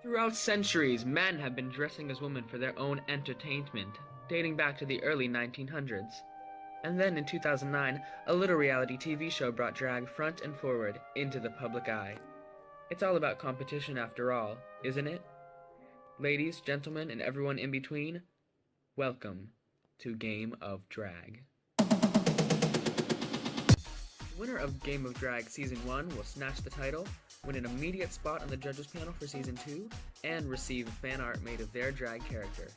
Throughout centuries, men have been dressing as women for their own entertainment, dating back to the early 1900s. And then in 2009, a little reality TV show brought drag front and forward into the public eye. It's all about competition after all, isn't it? Ladies, gentlemen, and everyone in between, welcome to Game of Drag. The winner of Game of Drag Season 1 will snatch the title, win an immediate spot on the judges panel for Season 2, and receive fan art made of their drag character.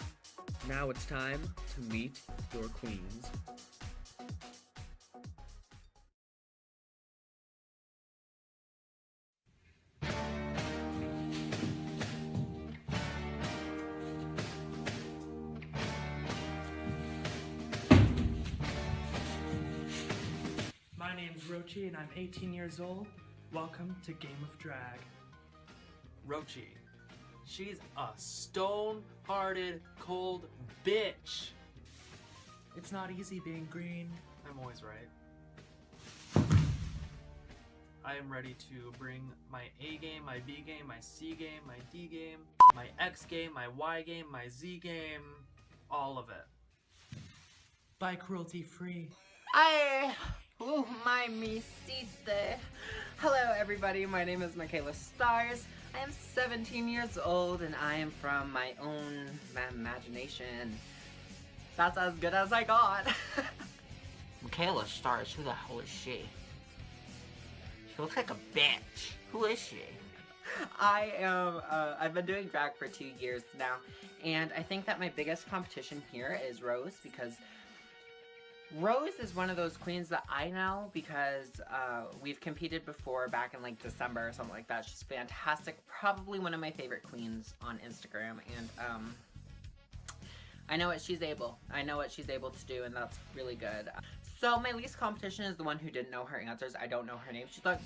Now it's time to meet your queens. My name's Rochi and I'm 18 years old. Welcome to Game of Drag. Rochi. She's a stone-hearted, cold bitch. It's not easy being green. I'm always right. I am ready to bring my A game, my B game, my C game, my D game, my X game, my Y game, my Z game, all of it. Buy cruelty free. Ay, my misite. Hello everybody, my name is Michaela Stars. I am 17 years old and I am from my own imagination. That's as good as I got. Michaela Stars, who the hell is she? She looks like a bitch. Who is she? I've been doing drag for 2 years now, and I think that my biggest competition here is Rose, because Rose is one of those queens that I know because we've competed before back in like December or something like that. She's fantastic, probably one of my favorite queens on Instagram, and I know what she's able. I know what she's able to do, and that's really good. So my least competition is the one who didn't know her answers. I don't know her name. She's like,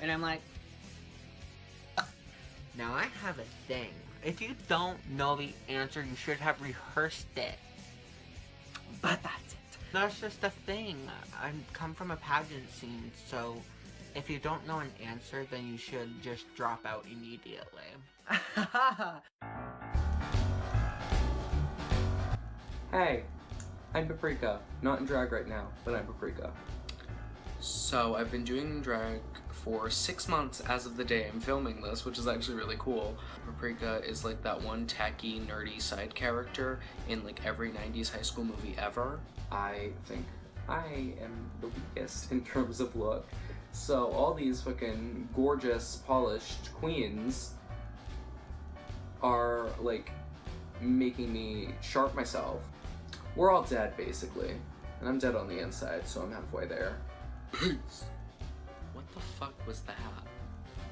and I'm like, Now I have a thing. If you don't know the answer, you should have rehearsed it. but that's it. That's just a thing. I come from a pageant scene, so if you don't know an answer, then you should just drop out immediately. Hey, I'm Paprika. Not in drag right now, but I'm Paprika. So I've been doing drag for 6 months as of the day I'm filming this, which is actually really cool. Paprika is like that one tacky, nerdy side character in like every 90s high school movie ever. I think I am the weakest in terms of look. So all these fucking gorgeous, polished queens are like making me sharp myself. We're all dead basically, and I'm dead on the inside, so I'm halfway there. Peace. What the fuck was that?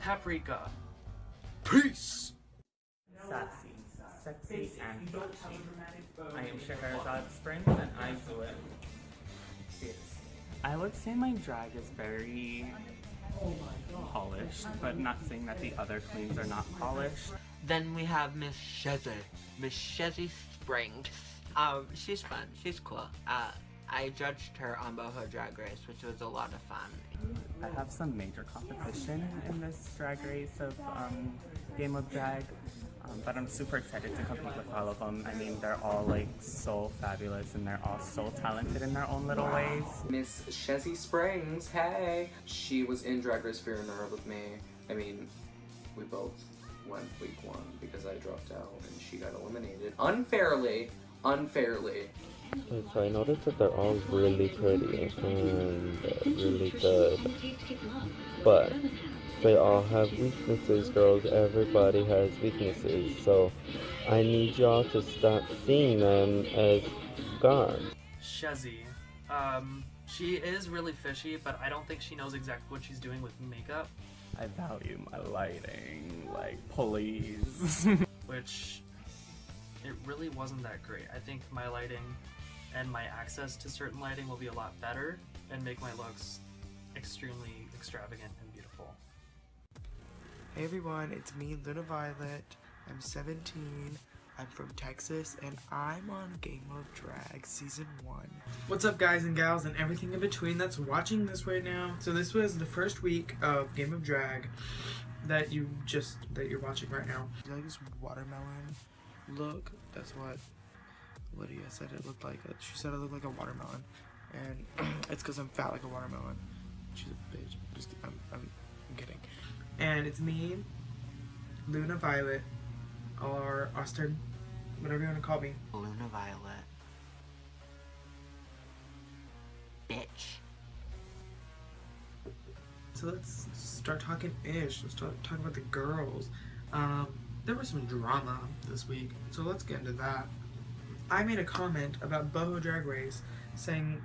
Paprika. Peace! Sassy, sexy, and flashy. I am Shahrazad Springs and I do it. Cheers. I would say my drag is very polished, but not saying that the other queens are not polished. Then we have Miss Shezzy Springs. She's fun, she's cool. I judged her on Boho Drag Race, which was a lot of fun. I have some major competition in this drag race of Game of Drag, but I'm super excited to compete with all of them. I mean, they're all like so fabulous and they're all so talented in their own little ways. Miss Shezzy Springs, hey! She was in Drag Race Fear and Nerve with me. I mean, we both went week 1 because I dropped out and she got eliminated. Unfairly. So I noticed that they're all really pretty and really good, but they all have weaknesses, girls. Everybody has weaknesses, so I need y'all to stop seeing them as gods. Shezzy. She is really fishy, but I don't think she knows exactly what she's doing with makeup. I value my lighting, like, please. Which, it really wasn't that great. I think my lighting and my access to certain lighting will be a lot better and make my looks extremely extravagant and beautiful. Hey everyone, it's me, Luna Violet. I'm 17. I'm from Texas, and I'm on Game of Drag Season 1. What's up guys and gals and everything in between that's watching this right now? So this was the first week of Game of Drag, that you're watching right now. You like this watermelon look? That's what Lydia said it looked like. She said it looked like a watermelon, and it's because I'm fat like a watermelon. She's a bitch. I'm kidding. And it's me, Luna Violet, or Austin, whatever you want to call me. Luna Violet. Bitch. So let's start talking ish. Let's start talking about the girls. There was some drama this week, so let's get into that. I made a comment about Boho Drag Race saying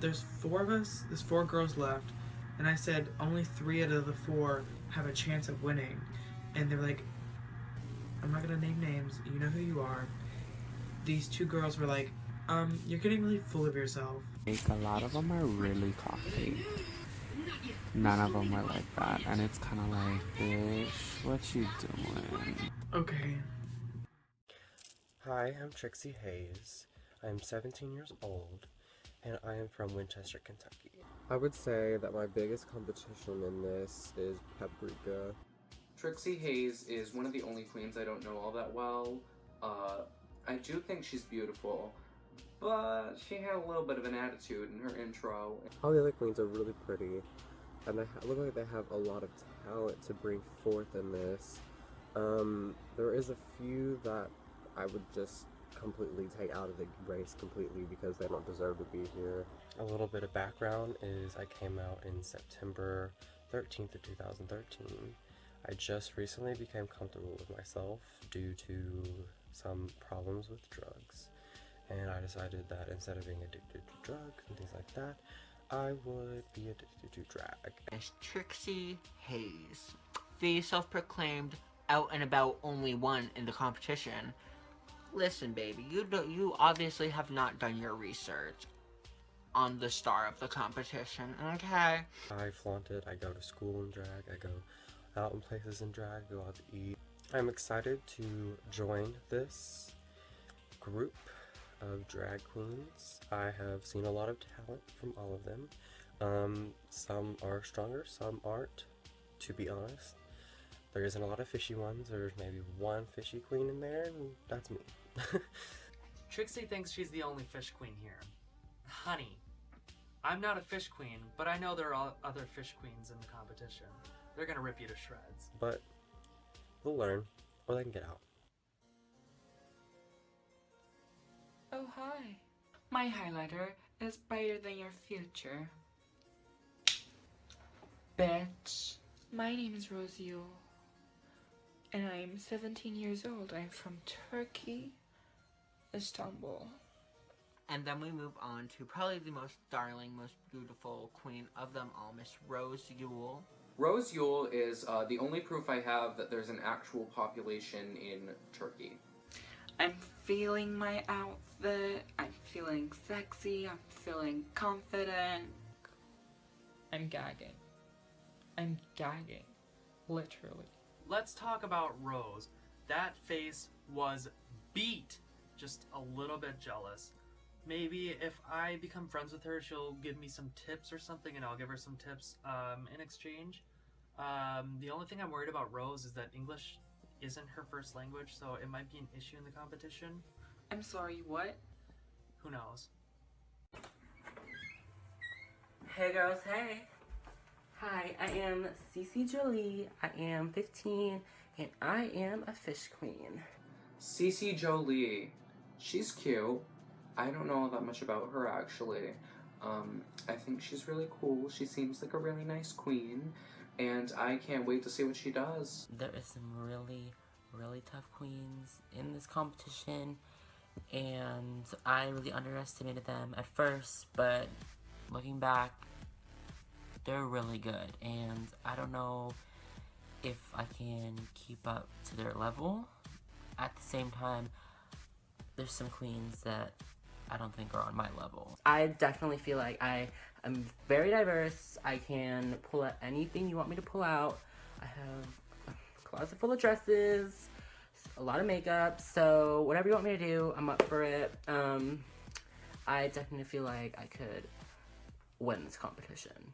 there's 4 of us, there's 4 girls left, and I said only 3 out of the 4 have a chance of winning. And they're like, I'm not gonna name names, you know who you are. These 2 girls were like, you're getting really full of yourself. Like, a lot of them are really cocky. None of them were like that, and it's kind of like, bitch, what you doing? Okay. Hi, I'm Trixie Hayes. I'm 17 years old, and I am from Winchester, Kentucky. I would say that my biggest competition in this is Paprika. Trixie Hayes is one of the only queens I don't know all that well. I do think she's beautiful, but she had a little bit of an attitude in her intro. All the other queens are really pretty, and they look like they have a lot of talent to bring forth in this. There is a few that I would just completely take out of the race completely because they don't deserve to be here. A little bit of background is I came out in September 13th of 2013. I just recently became comfortable with myself due to some problems with drugs, and I decided that instead of being addicted to drugs and things like that, I would be addicted to drag. Miss Trixie Hayes, the self-proclaimed out and about only one in the competition. Listen, baby, you obviously have not done your research on the star of the competition, okay? I flaunt it, I go to school in drag, I go out in places in drag, go out to eat. I'm excited to join this group of drag queens. I have seen a lot of talent from all of them. Some are stronger, some aren't, to be honest. There isn't a lot of fishy ones. There's maybe one fishy queen in there, and that's me. Trixie thinks she's the only fish queen here. Honey, I'm not a fish queen, but I know there are other fish queens in the competition. They're gonna rip you to shreds. But they'll learn, or they can get out. Oh, hi. My highlighter is brighter than your future. Bitch. My name is Rosie, and I'm 17 years old. I'm from Turkey, Istanbul. And then we move on to probably the most darling, most beautiful queen of them all, Miss Rose Yule. Rose Yule is the only proof I have that there's an actual population in Turkey. I'm feeling my outfit. I'm feeling sexy. I'm feeling confident. I'm gagging. I'm gagging. Literally. Let's talk about Rose. That face was beat. Just a little bit jealous. Maybe if I become friends with her, she'll give me some tips or something, and I'll give her some tips in exchange. The only thing I'm worried about Rose is that English isn't her first language, so it might be an issue in the competition. I'm sorry, what? Who knows? Hey girls, hey. Hi, I am Cece Jolie. I am 15, and I am a fish queen. Cece Jolie. She's cute. I don't know that much about her, actually. I think she's really cool. She seems like a really nice queen, and I can't wait to see what she does. There is some really, really tough queens in this competition, and I really underestimated them at first, but looking back, they're really good, and I don't know if I can keep up to their level. At the same time, there's some queens that I don't think are on my level. I definitely feel like I am very diverse. I can pull out anything you want me to pull out. I have a closet full of dresses, a lot of makeup, so whatever you want me to do, I'm up for it. I definitely feel like I could win this competition.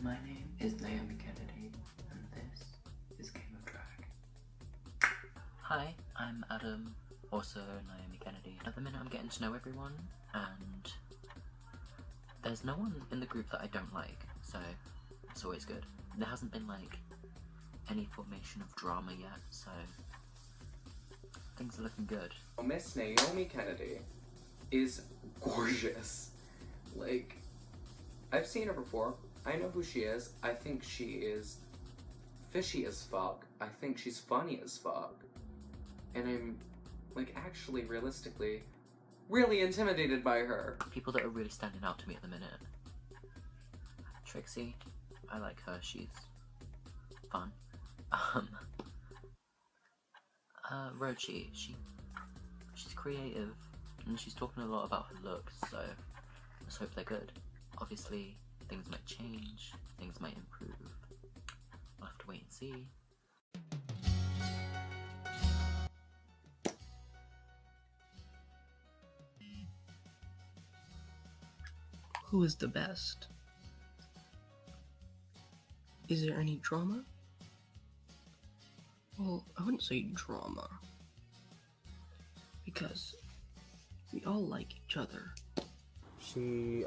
My name is Naomi Kennedy, and this is Game of Drag. Hi, I'm Adam, also Naomi Kennedy. At the minute I'm getting to know everyone, and there's no one in the group that I don't like, so it's always good. There hasn't been like any formation of drama yet, so things are looking good. Miss Naomi Kennedy is gorgeous. Like, I've seen her before. I know who she is. I think she is fishy as fuck. I think she's funny as fuck. And I'm, like, actually, realistically, really intimidated by her. People that are really standing out to me at the minute. Trixie, I like her. She's fun. Rochi, she's creative, and she's talking a lot about her looks, so let's hope they're good. Obviously, things might change, things might improve. We'll have to wait and see. Who is the best? Is there any drama? Well, I wouldn't say drama, because we all like each other. She,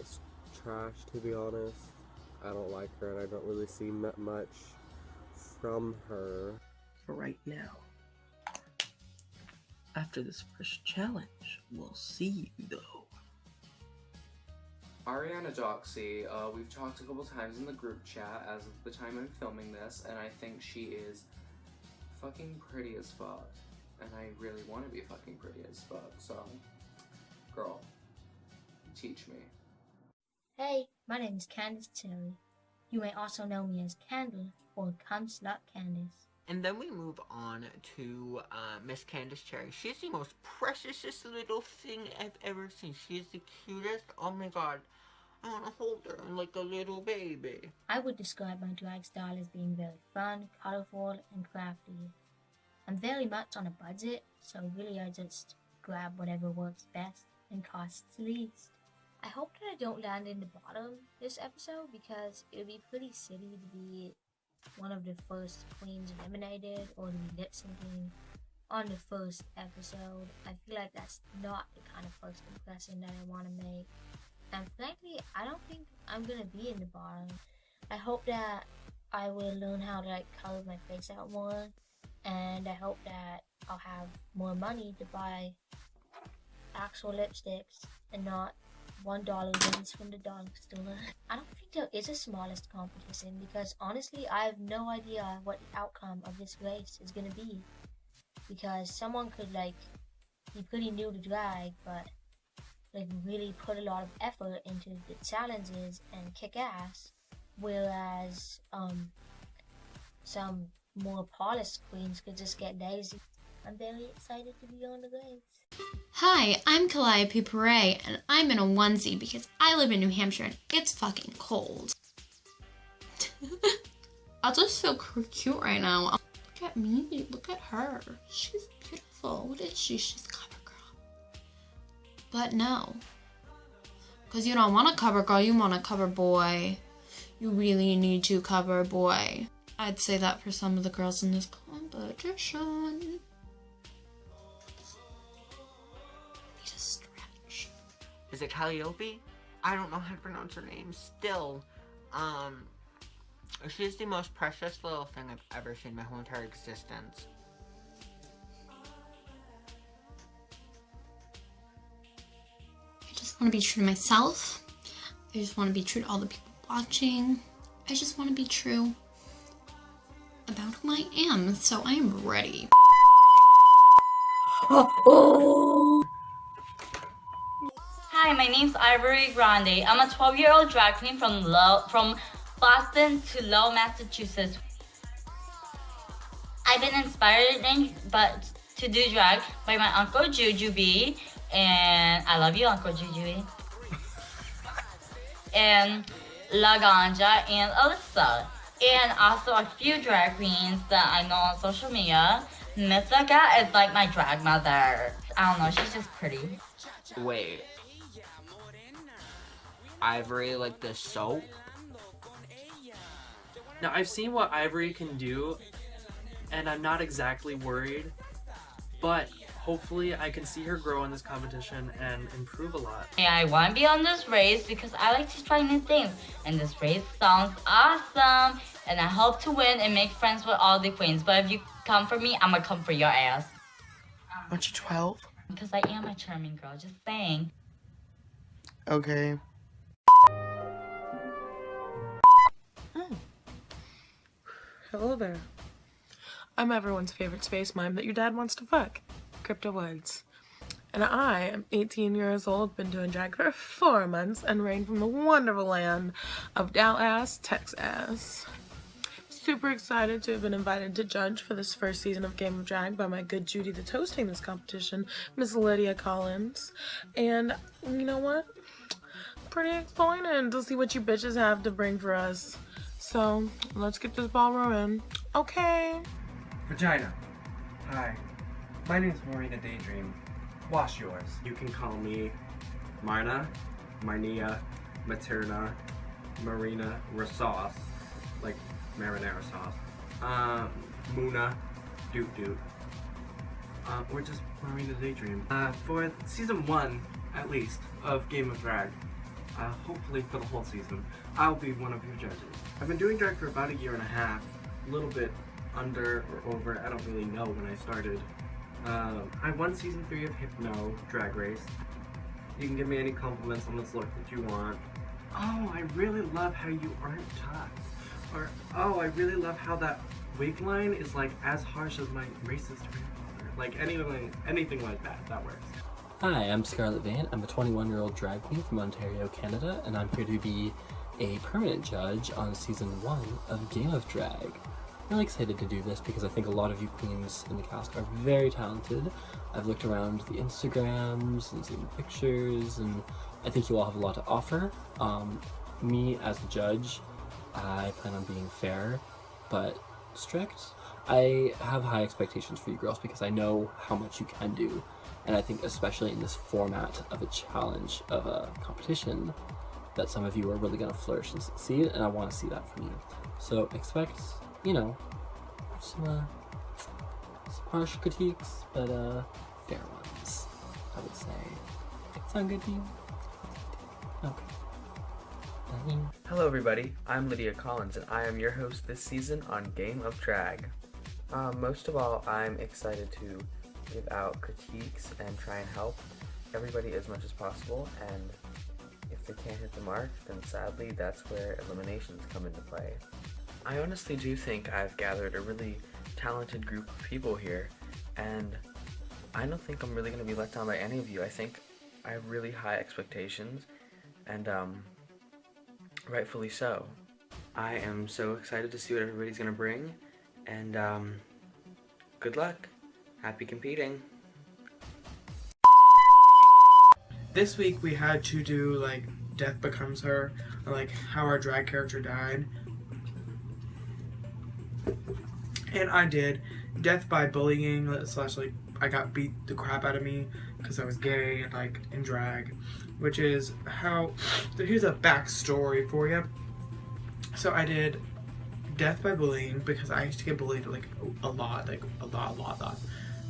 is trash, to be honest. I don't like her, and I don't really see much from her. For right now. After this first challenge, we'll see you, though. Ariana Doxy, we've talked a couple times in the group chat as of the time I'm filming this, and I think she is fucking pretty as fuck. And I really want to be fucking pretty as fuck, so, girl, teach me. Hey, my name is Candice Terry. You may also know me as Candle or Cum Slut Candice. And then we move on to Miss Candice Cherry. She's the most precious little thing I've ever seen. She's the cutest. Oh my god. I want to hold her like a little baby. I would describe my drag style as being very fun, colorful, and crafty. I'm very much on a budget, so really I just grab whatever works best and costs least. I hope that I don't land in the bottom this episode because it would be pretty silly to be one of the first queens eliminated or to be lip syncing on the first episode. I feel like that's not the kind of first impression that I want to make. And frankly, I don't think I'm gonna be in the bottom. I hope that I will learn how to like color my face out more, and I hope that I'll have more money to buy actual lipsticks and not $1 ones from the dollar store. I don't think there is a smallest competition because honestly I have no idea what the outcome of this race is gonna be, because someone could like be pretty new to drag but like really put a lot of effort into the challenges and kick ass, whereas some more polished queens could just get lazy. I'm very excited to be on the race. Hi, I'm Calliope Pere, and I'm in a onesie because I live in New Hampshire and it's fucking cold. I just feel cute right now. Look at me, look at her. She's beautiful. What is she? She's a cover girl. But no. Because you don't want a cover girl, you want a cover boy. You really need to cover boy. I'd say that for some of the girls in this competition. Is it Calliope? I don't know how to pronounce her name. Still, she's the most precious little thing I've ever seen in my whole entire existence. I just want to be true to myself. I just want to be true to all the people watching. I just want to be true about who I am, so I am ready. Hi, my name's Ivory Grande. I'm a 12-year-old drag queen from Boston to Lowell, Massachusetts. I've been inspired to do drag by my Uncle Juju B, and I love you, Uncle Juju B. And La Ganja and Alyssa. And also a few drag queens that I know on social media. Mythica is like my drag mother. I don't know, she's just pretty. Wait. Ivory, like the soap? Now, I've seen what Ivory can do, and I'm not exactly worried, but hopefully I can see her grow in this competition and improve a lot. Yeah, I want to be on this race because I like to try new things, and this race sounds awesome, and I hope to win and make friends with all the queens. But if you come for me, I'm gonna come for your ass. Aren't you 12? Because I am a charming girl, just saying. Okay. Hello there. I'm everyone's favorite space mime that your dad wants to fuck, Crypto Woods. And I am 18 years old, been doing drag for 4 months, and reign from the wonderful land of Dallas, Texas. Super excited to have been invited to judge for this first season of Game of Drag by my good Judy that's hosting this competition, Miss Lydia Collins. And you know what? Pretty excited to see what you bitches have to bring for us. So, let's get this ball rolling. Okay. Vagina. Hi. My name's Marina Daydream. Wash yours. You can call me Marna, Marnia, Materna, Marina Rasauce, like marinara sauce. Muna, Doot Doot. Or just Marina Daydream. For season 1, at least, of Game of Drag, hopefully for the whole season, I'll be one of your judges. I've been doing drag for about a year and a half, a little bit under or over, I don't really know when I started. I won season 3 of Hypno Drag Race. You can give me any compliments on this look that you want. Oh, I really love how you aren't tucked. Or, oh, I really love how that wig line is like as harsh as my racist grandfather. Like anything like that, that works. Hi, I'm Scarlett Vane. I'm a 21-year-old drag queen from Ontario, Canada, and I'm here to be a permanent judge on season 1 of Game of Drag. I'm really excited to do this because I think a lot of you queens in the cast are very talented. I've looked around the Instagrams and seen pictures, and I think you all have a lot to offer. Me as a judge, I plan on being fair, but strict. I have high expectations for you girls because I know how much you can do, and I think especially in this format of a challenge, of a competition, that some of you are really going to flourish and succeed, and I want to see that from you. So expect, you know, some harsh critiques, but fair ones, I would say. Sound good to you? Okay. Hello everybody, I'm Lydia Collins and I am your host this season on Game of Drag. Most of all, I'm excited to give out critiques and try and help everybody as much as possible, and if they can't hit the mark, then sadly that's where eliminations come into play. I honestly do think I've gathered a really talented group of people here, and I don't think I'm really going to be let down by any of you. I think I have really high expectations, and rightfully so. I am so excited to see what everybody's going to bring, and good luck. Happy competing. This week we had to do like Death Becomes Her, or like how our drag character died. And I did death by bullying, slash like I got beat the crap out of me because I was gay and like in drag, which is how, so here's a backstory for you. So I did death by bullying because I used to get bullied like a lot,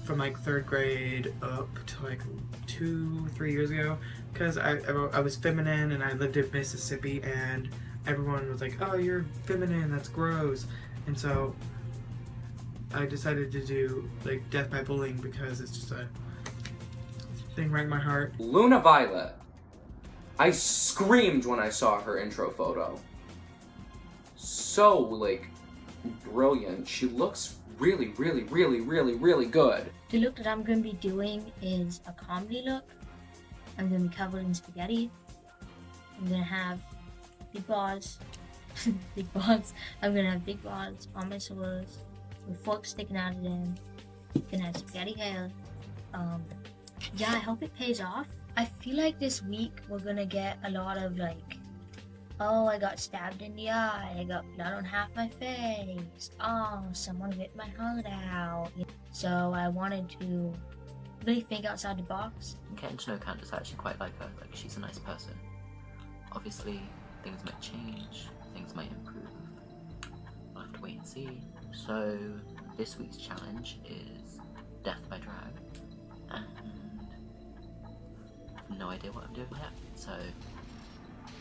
from like 3rd grade up to like 2-3 years ago, because I was feminine and I lived in Mississippi and everyone was like, oh, you're feminine, that's gross. And so I decided to do like death by bullying because it's just a thing right in my heart. Luna Violet. I screamed when I saw her intro photo. So, like, brilliant. She looks really, really, really, really, really good. The look that I'm going to be doing is a comedy look. I'm going to be covered in spaghetti. I'm going to have big balls. Big balls. I'm going to have big balls on my shoulders with forks sticking out of them. I'm going to have spaghetti hair. Yeah, I hope it pays off. I feel like this week we're going to get a lot of like, oh, I got stabbed in the eye, I got blood on half my face, oh, someone ripped my heart out. So I wanted to really think outside the box. Getting to know Candace, I actually quite like her. Like, she's a nice person. Obviously, things might change, things might improve. we'll have to wait and see. So this week's challenge is Death by Drag, and I have no idea what I'm doing yet, so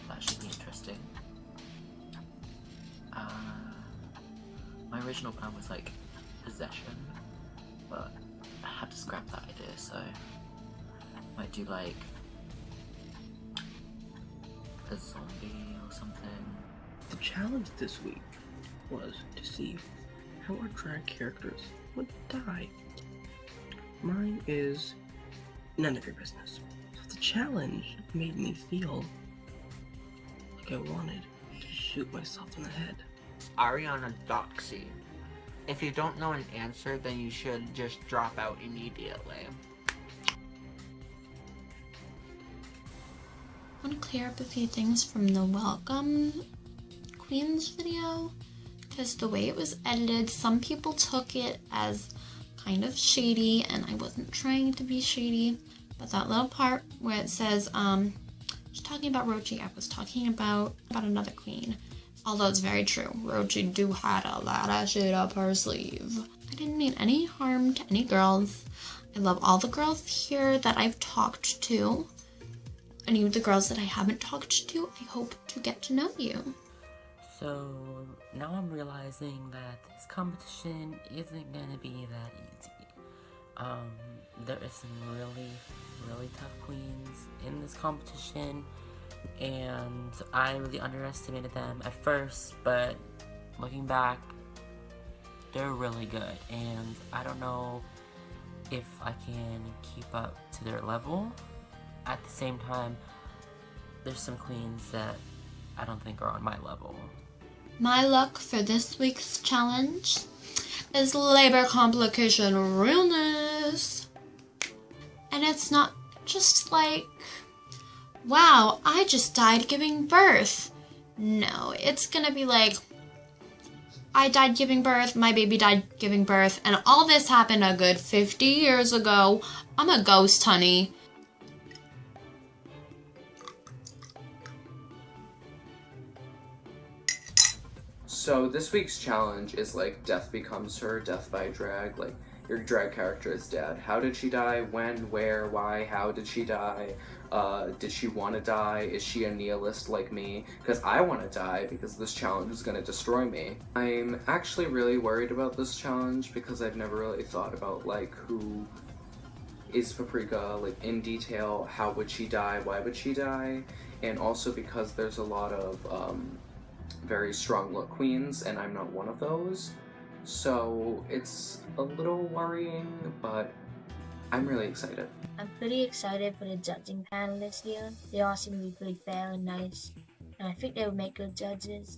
that should be interesting. My original plan was like possession, but I had to scrap that idea, so I might do like a zombie or something. The challenge this week was to see how our drag characters would die. Mine is none of your business. So the challenge made me feel like I wanted to shoot myself in the head. Ariana Doxy. If you don't know an answer, then you should just drop out immediately. I want to clear up a few things from the Welcome Queens video, because the way it was edited, some people took it as kind of shady, and I wasn't trying to be shady, but that little part where it says, she's talking about Rochi, I was talking about another queen. Although it's very true, Rochi do had a lot of shit up her sleeve. I didn't mean any harm to any girls. I love all the girls here that I've talked to. Any of the girls that I haven't talked to, I hope to get to know you. So now I'm realizing that this competition isn't gonna be that easy. There is some really tough queens in this competition, and I really underestimated them at first, but looking back, they're really good, and I don't know if I can keep up to their level. At the same time, there's some queens that I don't think are on my level. My look for this week's challenge is labor complication realness. And it's not just like, wow, I just died giving birth. No, it's gonna be like, I died giving birth, my baby died giving birth, and all this happened a good 50 years ago. I'm a ghost, honey. So this week's challenge is like death becomes her, death by drag. Like your drag character is dead. How did she die? When? Where? Why? How did she die? Did she want to die? Is she a nihilist like me? Because I want to die because this challenge is going to destroy me. I'm actually really worried about this challenge because I've never really thought about like who is Paprika, like in detail. How would she die? Why would she die? And also because there's a lot of very strong look queens and I'm not one of those. So it's a little worrying, but I'm really excited. I'm pretty excited for the judging panel this year. They all seem to be pretty fair and nice, and I think they would make good judges.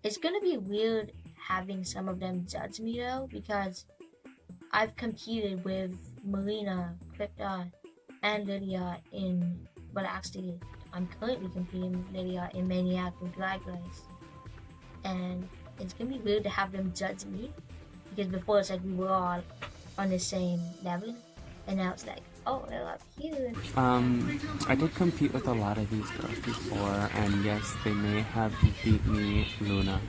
It's gonna be weird having some of them judge me though, because I've competed with Marina, Crypta, and Lydia I'm currently competing with Lydia in Maniac and Drag Race. And it's gonna be weird to have them judge me, because before it's like we were all on the same level, and now it's like, oh, they're up here. I did compete with a lot of these girls before, and yes, they may have beat me, Luna.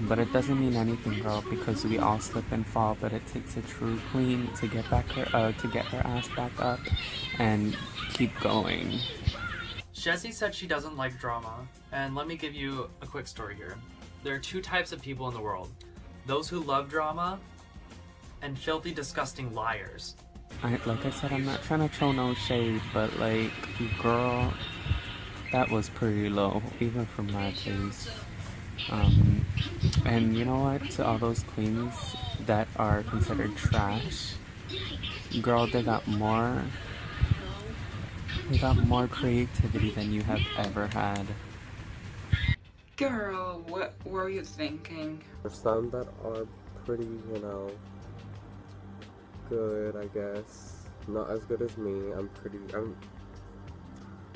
But it doesn't mean anything, girl, because we all slip and fall, but it takes a true queen to get her ass back up and keep going. Jessie said she doesn't like drama, and let me give you a quick story here. There are two types of people in the world. Those who love drama, and filthy, disgusting liars. Like I said, I'm not trying to throw no shade, but like, girl, that was pretty low, even for my taste. And you know what, to all those queens that are considered trash, girl, they got more creativity than you have ever had. Girl, what were you thinking? There's some that are pretty, you know, good, I guess. Not as good as me. I'm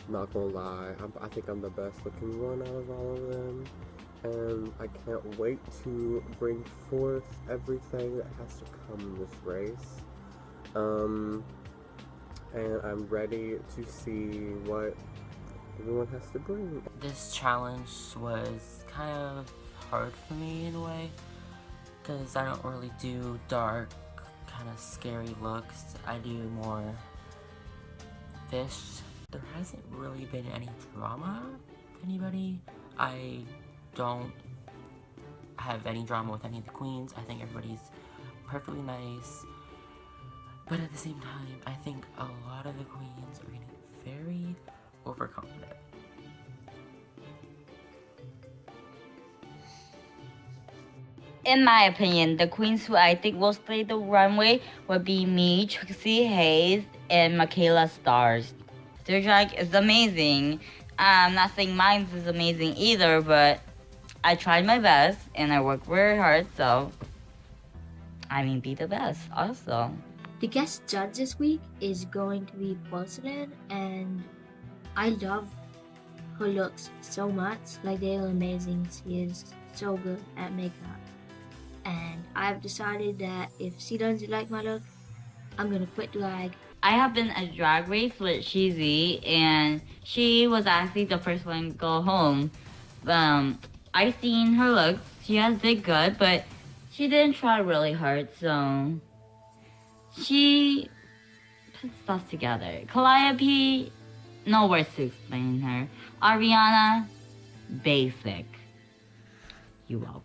not gonna lie. I think I'm the best looking one out of all of them. And I can't wait to bring forth everything that has to come in this race. And I'm ready to see what everyone has to bring. This challenge was kind of hard for me in a way, because I don't really do dark, kind of scary looks. I do more fish. There hasn't really been any drama with anybody. I don't have any drama with any of the queens. I think everybody's perfectly nice. But at the same time, I think a lot of the queens are getting very overconfident. In my opinion, the queens who I think will stay the runway would be me, Trixie Hayes, and Michaela Stars. Their drag is amazing. I'm not saying mine is amazing either, but I tried my best and I worked very hard, so be the best also. The guest judge this week is going to be Porcelain, and I love her looks so much. Like, they are amazing. She is so good at makeup. And I've decided that if she doesn't like my look, I'm gonna quit drag. I have been a drag race with Cheesy, and she was actually the first one to go home. I seen her looks. She has did good, but she didn't try really hard, so she put stuff together. Calliope, no words to explain her. Ariana, basic. You're welcome.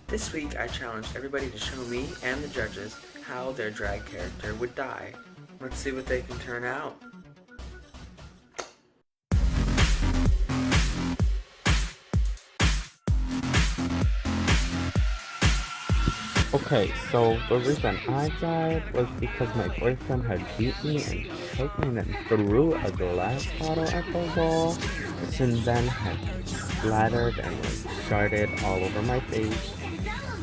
This week, I challenged everybody to show me and the judges how their drag character would die. Let's see what they can turn out. Okay, so the reason I died was because my boyfriend had beat me and choked me and then threw a glass bottle at the wall, which then had splattered and sharded all over my face.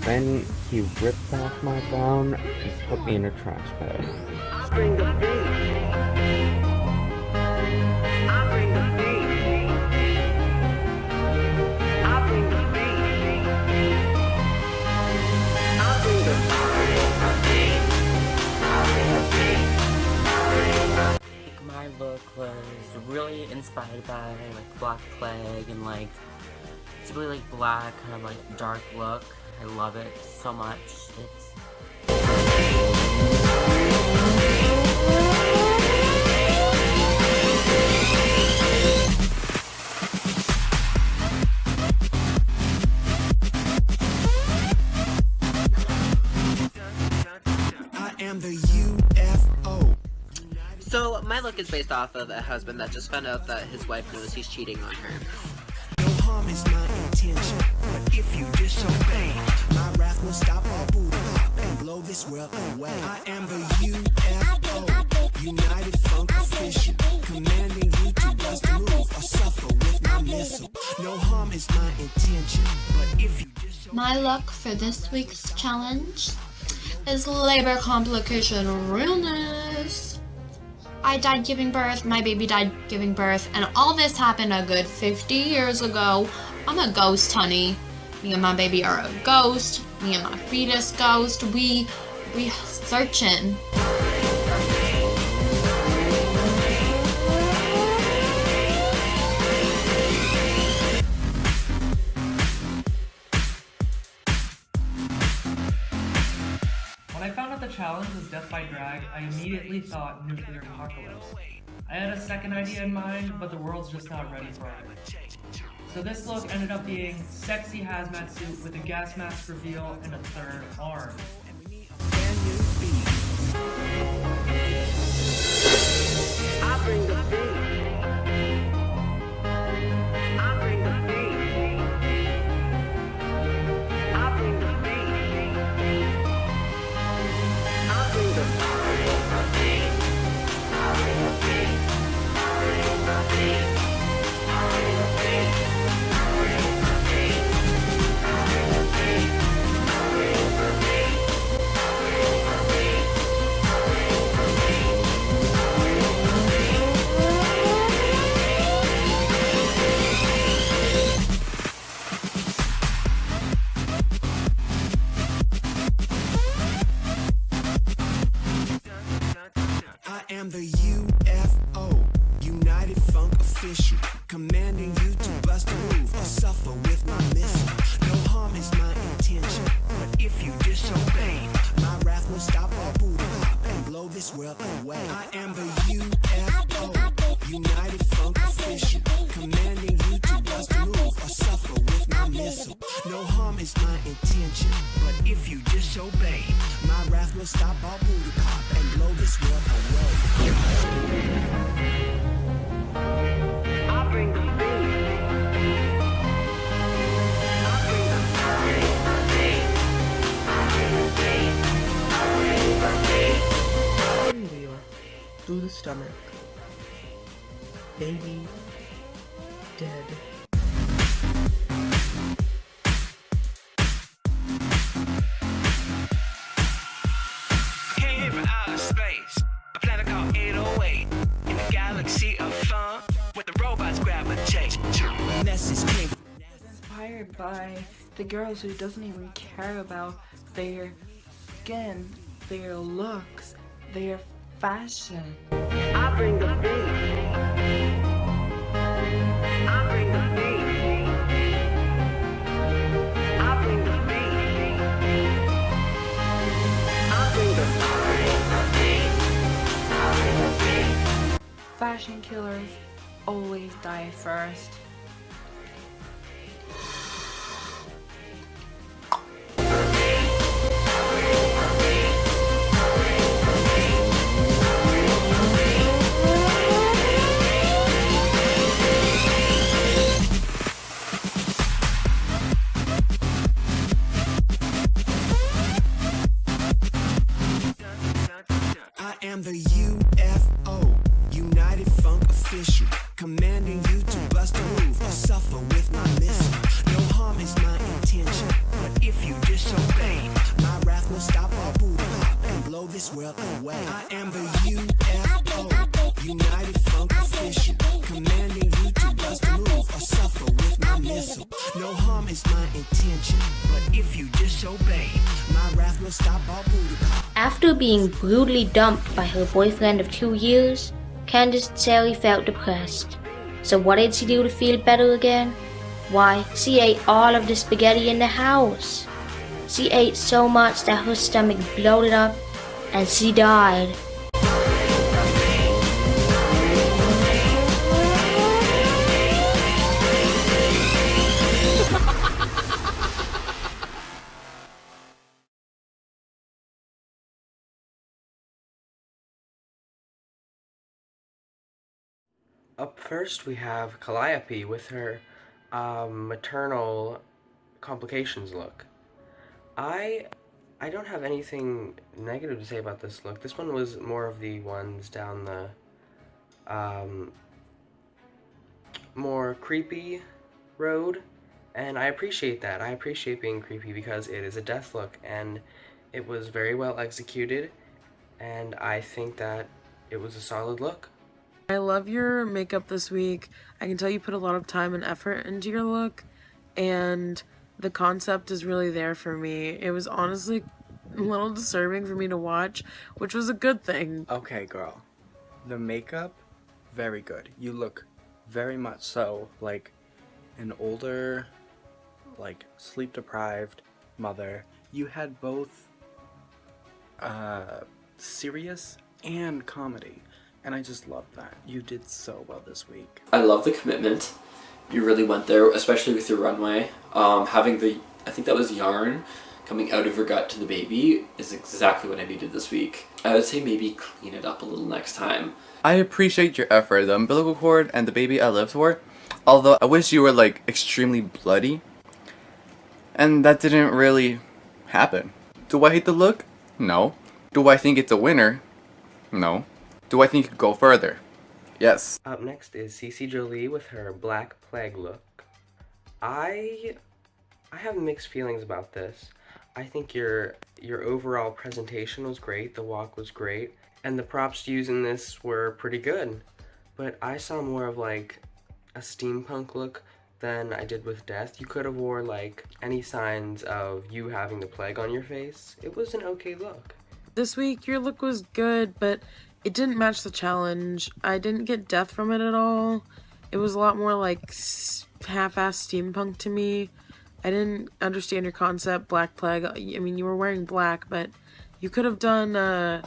Then he ripped off my gown and put me in a trash bag. Bring the beat. I bring the beat. I bring the beat. I bring the beat. My look was really inspired by like Black Plague and like it's really like black, kind of like dark look. I love it so much. I am the UFO. So, my look is based off of a husband that just found out that his wife knows he's cheating on her. No harm is my intention, but if you disobey, my wrath will stop all Buddha and blow this world away. I am the UFO, United Funk Official, commanding you to bust a move or suffer with my missile. No harm is my intention, but if you disobey. My look for this week's challenge is labor complication realness. I died giving birth, my baby died giving birth, and all this happened a good 50 years ago. I'm a ghost, honey. Me and my baby are a ghost. Me and my fetus ghost. We searching. When I found out the challenge was death by drag, I immediately thought nuclear apocalypse. I had a second idea in mind, but the world's just not ready for it. So this look ended up being sexy hazmat suit with a gas mask reveal and a third arm. I bring the beat. I bring the beat. I bring the beat. I bring the beat. I bring the beat. I bring the beat. I bring the beat. I bring the beat. I bring the beat. I bring the beat. harm is my intention, but if you disobey, my wrath will stop all booty pop and blow this world away. I bring the Wheel through the stomach. Baby dead. Came here from outer space, a planet called 808, in a galaxy of fun, where the robots gravitate. Nessus came from Inspired by the girls who doesn't even care about their skin, their looks, their fashion. I bring the beat. I bring the beat. I bring the beat. I bring the beat. Fashion killers always die first. I am the UFO, United Funk Official, commanding you to bust a move or suffer with my missile. No harm is my intention, but if you disobey, my wrath will stop all booty pop and blow this world away. I am the UFO, United Funk Official, commanding you to bust a move or suffer with my missile. No harm is my intention, but if you disobey, my wrath will stop all booty pop. After being brutally dumped by her boyfriend of 2 years, Candace Sally felt depressed. So what did she do to feel better again? Why, she ate all of the spaghetti in the house. She ate so much that her stomach bloated up and she died. Up first, we have Calliope with her maternal complications look. I don't have anything negative to say about this look. This one was more of the ones down the more creepy road, and I appreciate that. I appreciate being creepy because it is a death look, and it was very well executed, and I think that it was a solid look. I love your makeup this week. I can tell you put a lot of time and effort into your look, and the concept is really there for me. It was honestly a little disturbing for me to watch, which was a good thing. Okay, girl. The makeup, very good. You look very much so like an older, like sleep-deprived mother. You had both serious and comedy. And I just love that. You did so well this week. I love the commitment. You really went there, especially with your runway. Having the, I think that was yarn coming out of your gut to the baby is exactly what I needed this week. I would say maybe clean it up a little next time. I appreciate your effort. The umbilical cord and the baby I lived for. Although I wish you were like extremely bloody. And that didn't really happen. Do I hate the look? No. Do I think it's a winner? No. Do I think it could go further? Yes. Up next is Cece Jolie with her Black Plague look. I have mixed feelings about this. I think your overall presentation was great, the walk was great, and the props used in this were pretty good. But I saw more of like a steampunk look than I did with Death. You could have wore like any signs of you having the plague on your face. It was an okay look. This week your look was good, but it didn't match the challenge. I didn't get Death from it at all. It was a lot more like half-assed steampunk to me. I didn't understand your concept, Black Plague. I mean, you were wearing black, but you could have done one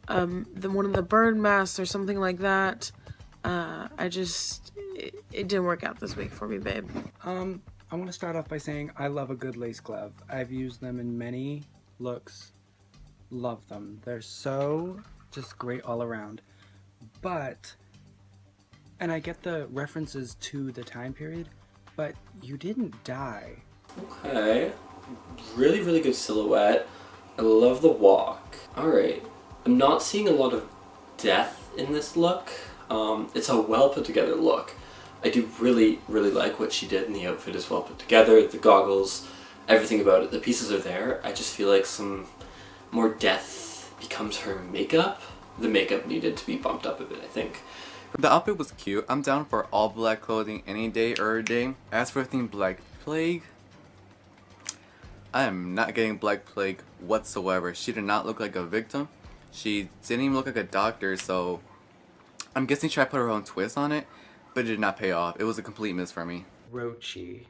of the bird masks or something like that. It didn't work out this week for me, babe. I want to start off by saying I love a good lace glove. I've used them in many looks. Love them. They're so just great all around. But, and I get the references to the time period, but you didn't die. Okay. Really, really good silhouette. I love the walk. Alright. I'm not seeing a lot of death in this look. It's a well put together look. I do really, really like what she did, and the outfit is well put together. The goggles, everything about it. The pieces are there. I just feel like some more death becomes her makeup. The makeup needed to be bumped up a bit, I think. The outfit was cute. I'm down for all black clothing any day or day. As for theme Black Plague, I am not getting Black Plague whatsoever. She did not look like a victim. She didn't even look like a doctor, so I'm guessing she tried to put her own twist on it, but it did not pay off. It was a complete miss for me. Rochi.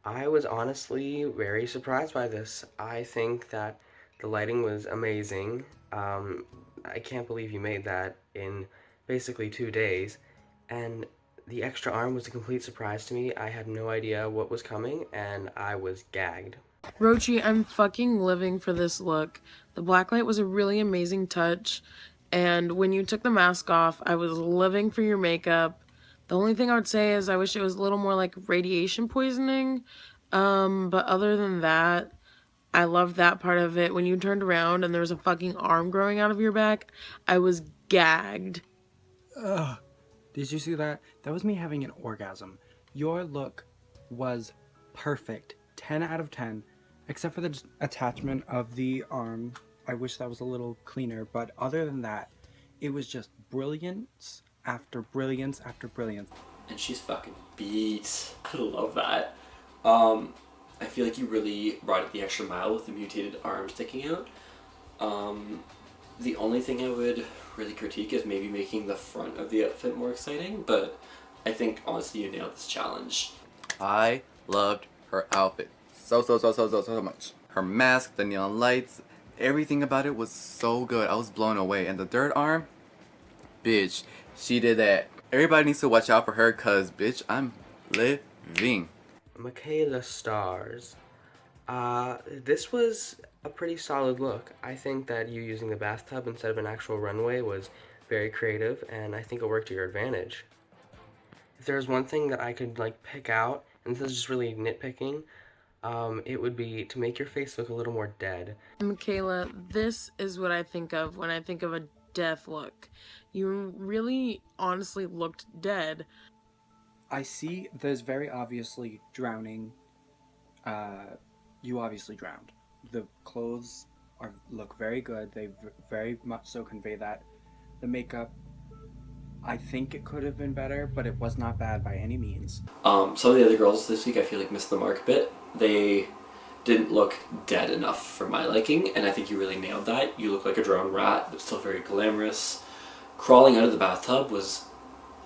I was honestly very surprised by this. I think that the lighting was amazing. I can't believe you made that in basically 2 days. And the extra arm was a complete surprise to me. I had no idea what was coming, and I was gagged. Rochi, I'm fucking living for this look. The blacklight was a really amazing touch, and when you took the mask off, I was living for your makeup. The only thing I would say is I wish it was a little more like radiation poisoning, but other than that, I loved that part of it. When you turned around and there was a fucking arm growing out of your back, I was gagged. Ugh. Did you see that? That was me having an orgasm. Your look was perfect. 10 out of 10. Except for the attachment of the arm. I wish that was a little cleaner. But other than that, it was just brilliance after brilliance after brilliance. And she's fucking beat. I love that. I feel like you really brought it the extra mile with the mutated arm sticking out. The only thing I would really critique is maybe making the front of the outfit more exciting, but I think honestly you nailed this challenge. I loved her outfit so much. Her mask, the neon lights, everything about it was so good. I was blown away. And the third arm, bitch, she did that. Everybody needs to watch out for her, cause bitch, I'm living. Michaela Stars. This was a pretty solid look. I think that you using the bathtub instead of an actual runway was very creative, and I think it worked to your advantage. If there was one thing that I could like pick out, and this is just really nitpicking, it would be to make your face look a little more dead. Michaela, this is what I think of when I think of a death look. You really honestly looked dead. I see there's very obviously drowning. You obviously drowned. The clothes look very good. They very much so convey that. The makeup, I think it could have been better, but it was not bad by any means. Some of the other girls this week I feel like missed the mark a bit. They didn't look dead enough for my liking, and I think you really nailed that. You look like a drowned rat, but still very glamorous. Crawling out of the bathtub was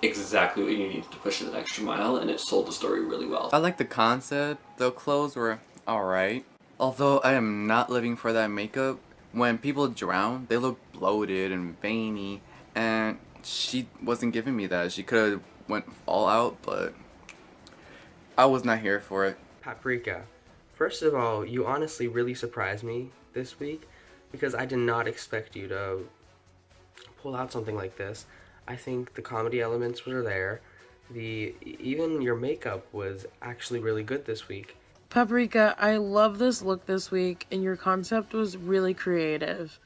exactly what you needed to push it an extra mile, and it sold the story really well. I like the concept. The clothes were alright. Although I am not living for that makeup. When people drown, they look bloated and veiny, and she wasn't giving me that. She could have went all out, but I was not here for it. Paprika. First of all, you honestly really surprised me this week because I did not expect you to pull out something like this. I think the comedy elements were there. Even your makeup was actually really good this week. Paprika, I love this look this week, and your concept was really creative.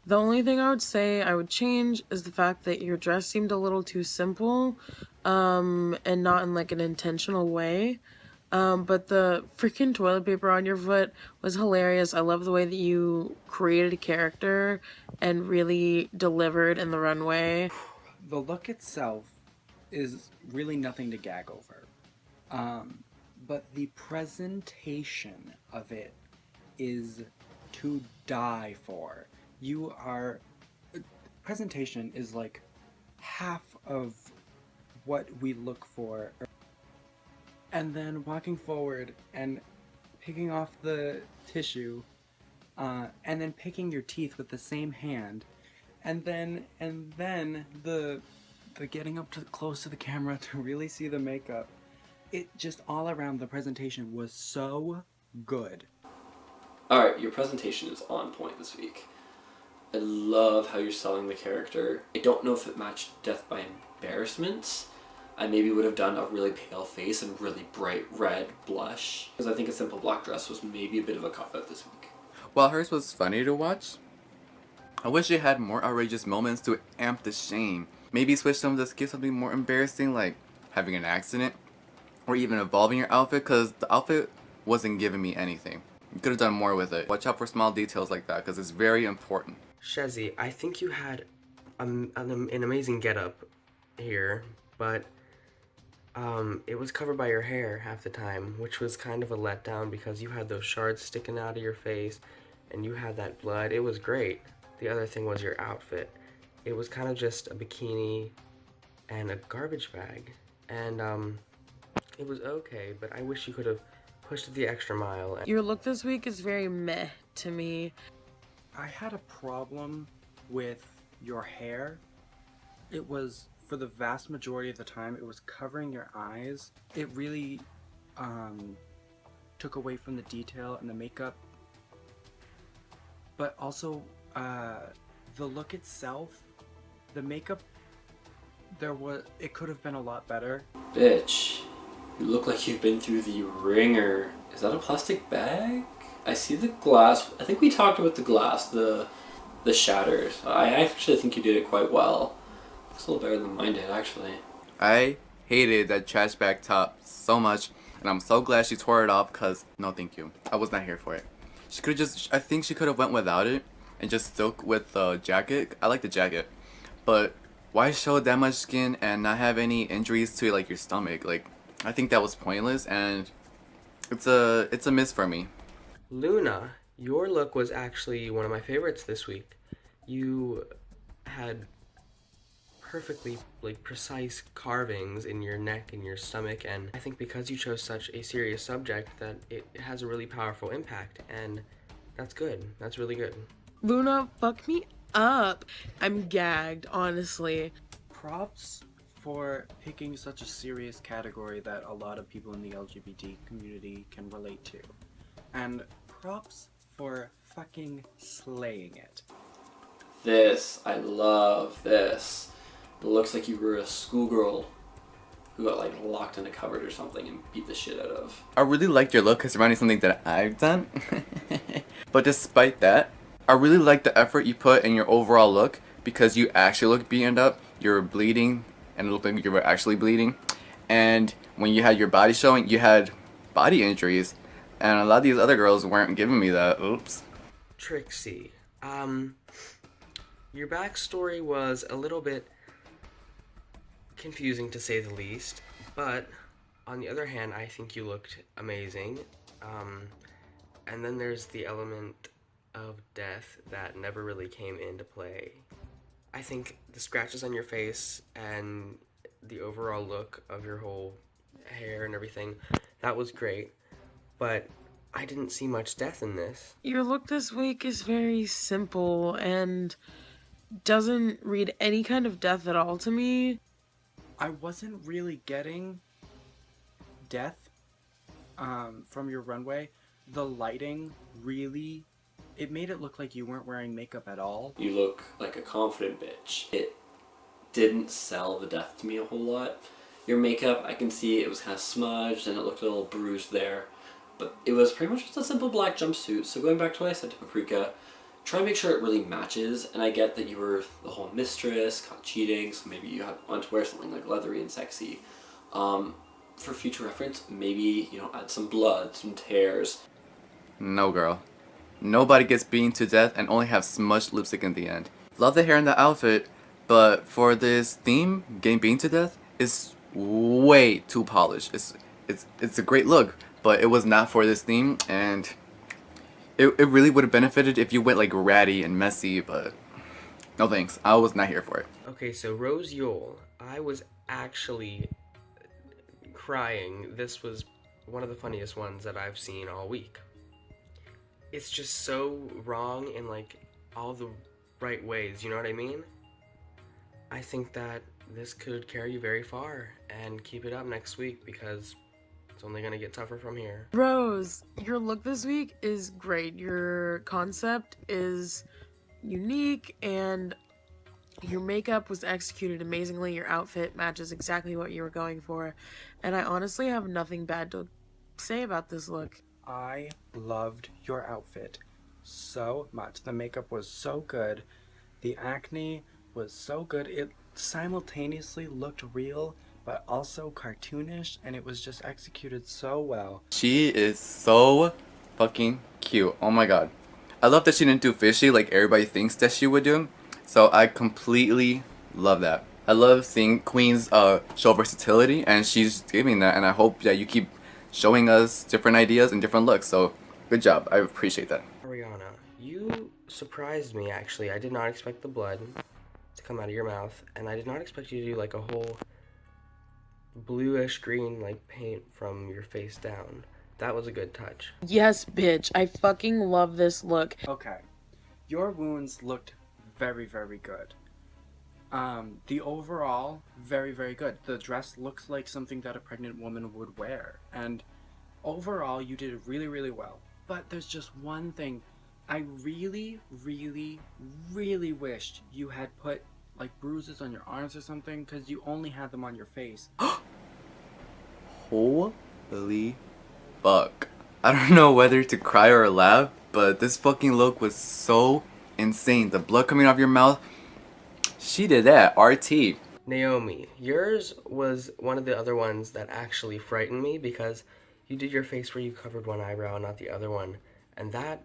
The only thing I would say I would change is the fact that your dress seemed a little too simple, and not in like an intentional way. But the freaking toilet paper on your foot was hilarious. I love the way that you created a character and really delivered in the runway. The look itself is really nothing to gag over. But the presentation of it is to die for. Presentation is like half of what we look for. And then walking forward and picking off the tissue, and then picking your teeth with the same hand, and then the getting up close to the camera to really see the makeup, it just all around, the presentation was so good. Alright, your presentation is on point this week. I love how you're selling the character. I don't know if it matched Death by Embarrassment. I maybe would have done a really pale face and really bright red blush, because I think a simple black dress was maybe a bit of a cop-out this week. While hers was funny to watch, I wish it had more outrageous moments to amp the shame. Maybe switch some of this, give something more embarrassing, like having an accident, or even evolving your outfit, because the outfit wasn't giving me anything. You could have done more with it. Watch out for small details like that, because it's very important. Shezzy, I think you had an amazing getup here, but it was covered by your hair half the time, which was kind of a letdown because you had those shards sticking out of your face and you had that blood. It was great. The other thing was your outfit. It was kind of just a bikini and a garbage bag, and it was okay, but I wish you could have pushed it the extra mile. Your look this week is very meh to me. I had a problem with your hair. It was, for the vast majority of the time, it was covering your eyes. It really took away from the detail and the makeup. But also, the look itself, the makeup, it could have been a lot better. Bitch, you look like you've been through the ringer. Is that a plastic bag? I see the glass. I think we talked about the glass, the shatters. I actually think you did it quite well. Looks a little better than mine did, actually. I hated that trash bag top so much, and I'm so glad she tore it off, because no thank you. I was not here for it. She could have I think she could have went without it and just stuck with the jacket. I like the jacket, but why show that much skin and not have any injuries to like your stomach? Like, I think that was pointless, and it's a miss for me. Luna, your look was actually one of my favorites this week. You had perfectly precise carvings in your neck and your stomach, and I think because you chose such a serious subject that it has a really powerful impact, and that's good. That's really good. Luna, fuck me up. I'm gagged, honestly. Props for picking such a serious category that a lot of people in the LGBT community can relate to. And props for fucking slaying it. I love this. It looks like you were a schoolgirl who got like locked in a cupboard or something and beat the shit out of. I really liked your look because it reminded me of something that I've done. But despite that, I really like the effort you put in your overall look, because you actually look beaten up, you were bleeding, and it looked like you were actually bleeding. And when you had your body showing, you had body injuries, and a lot of these other girls weren't giving me that. Oops. Trixie, your backstory was a little bit confusing to say the least, but on the other hand, I think you looked amazing. And then there's the element of death that never really came into play. I think the scratches on your face and the overall look of your whole hair and everything, that was great, but I didn't see much death in this. Your look this week is very simple and doesn't read any kind of death at all to me. I wasn't really getting death from your runway. The lighting really, it made it look like you weren't wearing makeup at all. You look like a confident bitch. It didn't sell the death to me a whole lot. Your makeup, I can see it was kind of smudged and it looked a little bruised there. But it was pretty much just a simple black jumpsuit. So going back to what I said to Paprika, try and make sure it really matches. And I get that you were the whole mistress, caught cheating, so maybe you want to wear something like leathery and sexy. For future reference, maybe, add some blood, some tears. No, girl. Nobody gets beaten to death and only have smudged lipstick in the end. Love the hair and the outfit, but for this theme, getting beaten to death is way too polished. It's a great look, but it was not for this theme, and it really would have benefited if you went like ratty and messy, but no thanks. I was not here for it. Okay, so Rose Yule, I was actually crying. This was one of the funniest ones that I've seen all week. It's just so wrong in like all the right ways, you know what I mean? I think that this could carry you very far, and keep it up next week because It's only gonna get tougher from here. Rose, your look this week is great. Your concept is unique and your makeup was executed amazingly. Your outfit matches exactly what you were going for. And I honestly have nothing bad to say about this look. I loved your outfit so much. The makeup was so good. The acne was so good. It simultaneously looked real, but also cartoonish, and it was just executed so well. She is so fucking cute. Oh my god. I love that she didn't do fishy like everybody thinks that she would do. So I completely love that. I love seeing queens show versatility, and she's giving that, and I hope that you keep showing us different ideas and different looks. So good job. I appreciate that. Ariana, you surprised me actually. I did not expect the blood to come out of your mouth, and I did not expect you to do like a whole bluish green like paint from your face down. That was a good touch. Yes, bitch. I fucking love this look. Okay. Your wounds looked very, very good. The overall, very, very good. The dress looks like something that a pregnant woman would wear. And overall, you did really, really well. But there's just one thing. I really, really, really wished you had put like bruises on your arms or something, because you only had them on your face. Holy fuck. I don't know whether to cry or laugh, but this fucking look was so insane. The blood coming off your mouth, she did that. RT. Naomi, yours was one of the other ones that actually frightened me, because you did your face where you covered one eyebrow and not the other one, and that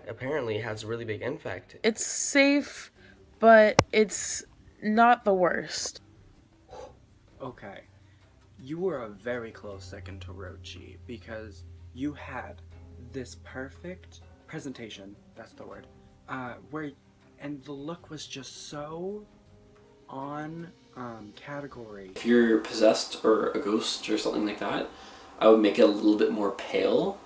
apparently has a really big impact. It's safe, but it's not the worst. Okay. You were a very close second to Rochi, because you had this perfect presentation, that's the word, and the look was just so on category. If you're possessed or a ghost or something like that, I would make it a little bit more pale,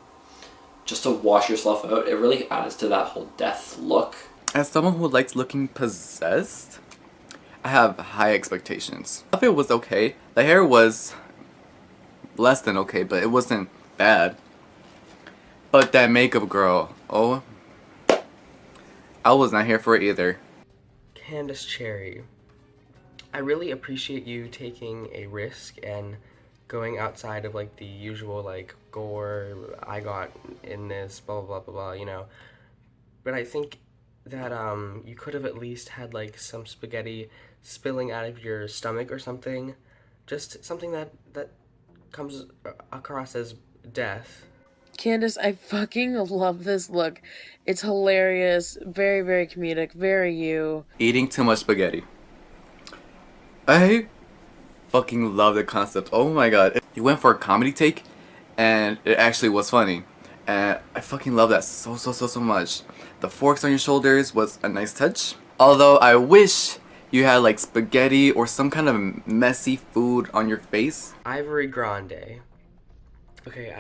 just to wash yourself out. It really adds to that whole death look. As someone who likes looking possessed, I have high expectations. The outfit was okay. The hair was less than okay, but it wasn't bad. But that makeup, girl, oh, I was not here for it either. Candace Cherry, I really appreciate you taking a risk and going outside of like the usual like gore, I got in this, blah blah blah blah, you know. But I think that you could have at least had like some spaghetti spilling out of your stomach or something. Just something that comes across as death. Candace, I fucking love this look. It's hilarious, very, very comedic, very you. Eating too much spaghetti. I fucking love the concept. Oh my god. You went for a comedy take, and it actually was funny. And I fucking love that so much. The forks on your shoulders was a nice touch. Although I wish you had like spaghetti or some kind of messy food on your face. Ivory Grande. Okay,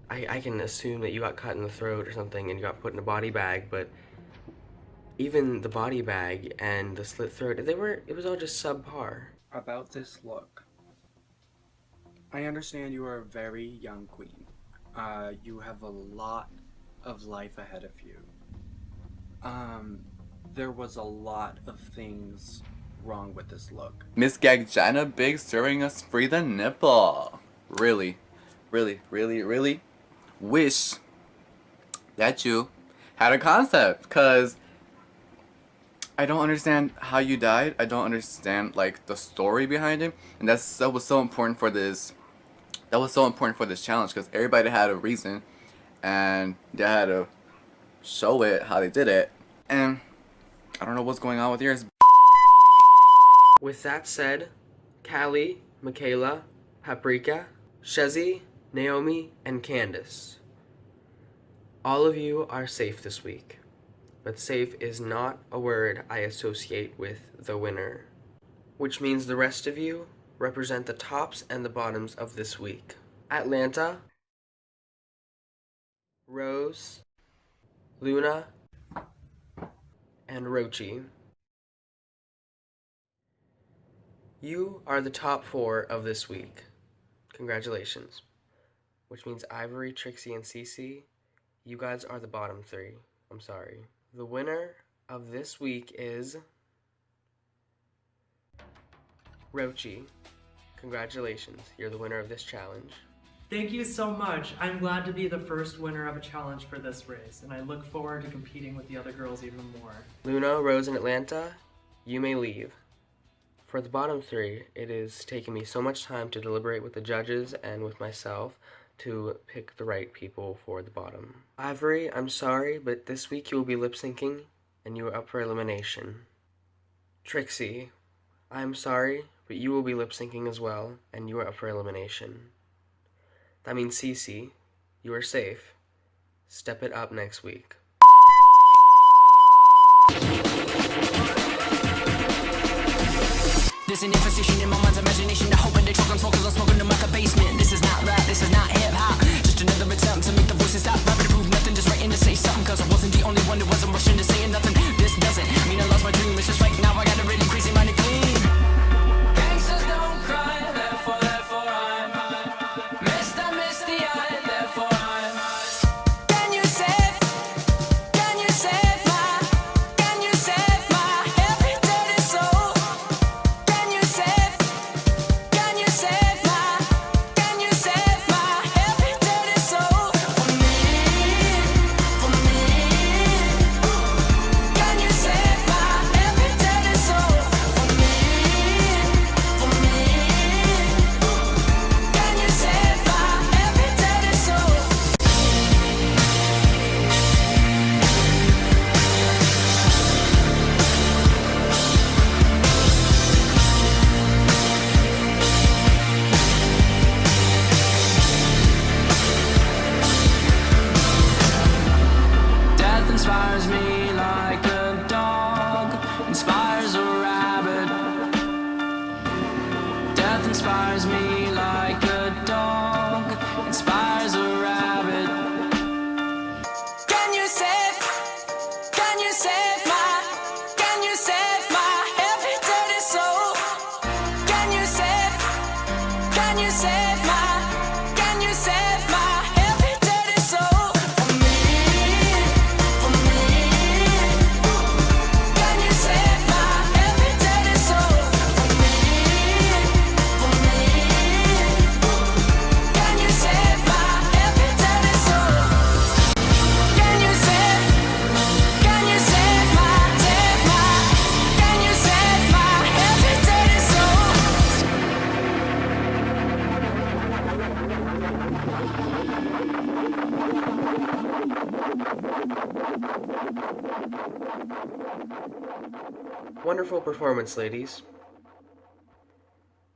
I can assume that you got cut in the throat or something and you got put in a body bag, but even the body bag and the slit throat, it was all just subpar. About this look, I understand you are a very young queen. You have a lot of life ahead of you. There was a lot of things wrong with this look. Miss Gagjana Big serving us free the nipple. Really wish that you had a concept, cause I don't understand how you died. I don't understand like the story behind it, and that was so important for this. That was so important for this challenge, because everybody had a reason, and they had to show it how they did it. And I don't know what's going on with yours. With that said, Callie, Michaela, Paprika, Shezi, Naomi, and Candace, all of you are safe this week. But safe is not a word I associate with the winner, which means the rest of you represent the tops and the bottoms of this week. Atlanta, Rose, Luna, and Rochi. You are the top 4 of this week. Congratulations. which means Ivory, Trixie, and Cece, you guys are the bottom 3. I'm sorry. The winner of this week is Rochi. Congratulations, you're the winner of this challenge. Thank you so much. I'm glad to be the first winner of a challenge for this race, and I look forward to competing with the other girls even more. Luna, Rose, and Atlanta, you may leave. For the bottom 3, it is taking me so much time to deliberate with the judges and with myself to pick the right people for the bottom. Ivory, I'm sorry, but this week you will be lip-syncing, and you are up for elimination. Trixie, I'm sorry, but you will be lip-syncing as well, and you are up for elimination. That means Cece, you are safe. Step it up next week. There's an imposition in my mind's imagination. I hope when they choke on smoke, cause I'm smoking them out the basement. This is not rap, this is not hip-hop. Just another attempt to make the voices stop. Rapping to prove nothing, just writing to say something. Cause I wasn't the only one who wasn't rushing to saying nothing. This doesn't mean I lost my dream. It's just right now I got a really crazy mind to clean. Gangsters don't cry, therefore I'm Mr. Misty Eye, therefore I'm Can you save my every dirty soul? Can you save my every dirty soul? For me. Can you save my every dirty soul? For me. Can you save my every dirty soul? Death inspires me like a dog inspires a rabbit. Death inspires me like a dog inspires a rabbit. Can you save my every dirty soul? Can you save my every dirty soul? For me. Can you save my every dirty soul? For me. Can you save my every dirty soul? Can you save my every dirty soul? Wonderful performance, ladies.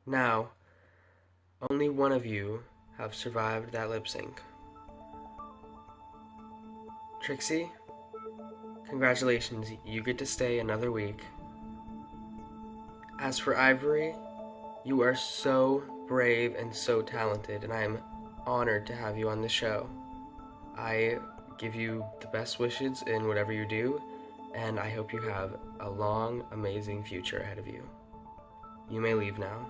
Now, only one of you have survived that lip sync. Trixie, congratulations, you get to stay another week. As for Ivory, you are so brave and so talented, and I am honored to have you on the show. I give you the best wishes in whatever you do, and I hope you have a long, amazing future ahead of you. You may leave now.